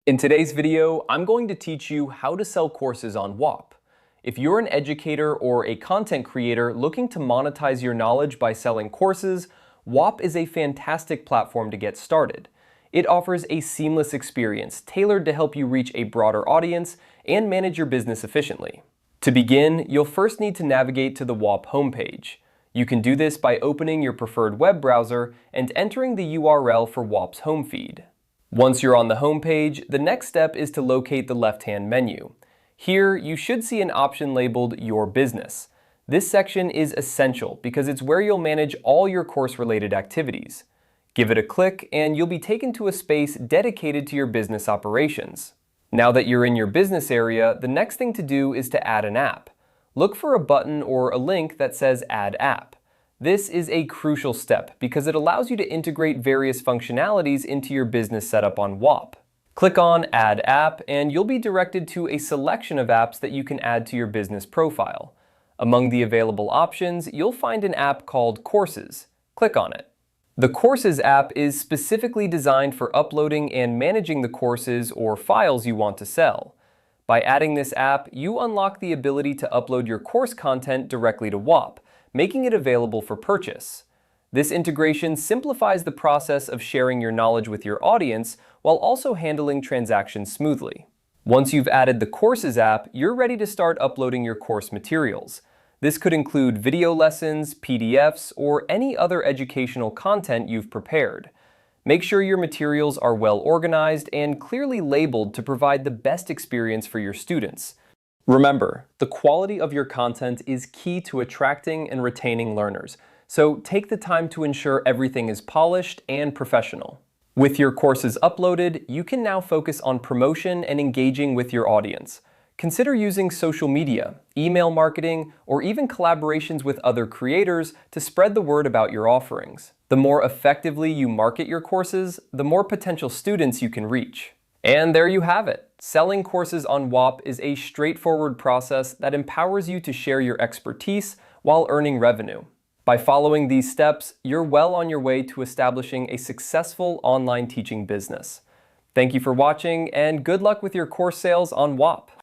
In today's video, I'm going to teach you how to sell courses on Whop. If you're an educator or a content creator looking to monetize your knowledge by selling courses, Whop is a fantastic platform to get started. It offers a seamless experience tailored to help you reach a broader audience and manage your business efficiently. To begin, you'll first need to navigate to the Whop homepage. You can do this by opening your preferred web browser and entering the URL for Whop's home feed. Once you're on the home page, the next step is to locate the left-hand menu. Here, you should see an option labeled Your Business. This section is essential because it's where you'll manage all your course-related activities. Give it a click and you'll be taken to a space dedicated to your business operations. Now that you're in your business area, the next thing to do is to add an app. Look for a button or a link that says Add App. This is a crucial step because it allows you to integrate various functionalities into your business setup on Whop. Click on Add App and you'll be directed to a selection of apps that you can add to your business profile. Among the available options, you'll find an app called Courses. Click on it. The Courses app is specifically designed for uploading and managing the courses or files you want to sell. By adding this app, you unlock the ability to upload your course content directly to Whop, making it available for purchase. This integration simplifies the process of sharing your knowledge with your audience while also handling transactions smoothly. Once you've added the Courses app, you're ready to start uploading your course materials. This could include video lessons, PDFs, or any other educational content you've prepared. Make sure your materials are well organized and clearly labeled to provide the best experience for your students. Remember, the quality of your content is key to attracting and retaining learners, so take the time to ensure everything is polished and professional. With your courses uploaded, you can now focus on promotion and engaging with your audience. Consider using social media, email marketing, or even collaborations with other creators to spread the word about your offerings. The more effectively you market your courses, the more potential students you can reach. And there you have it. Selling courses on Whop is a straightforward process that empowers you to share your expertise while earning revenue. By following these steps, you're well on your way to establishing a successful online teaching business. Thank you for watching, and good luck with your course sales on Whop.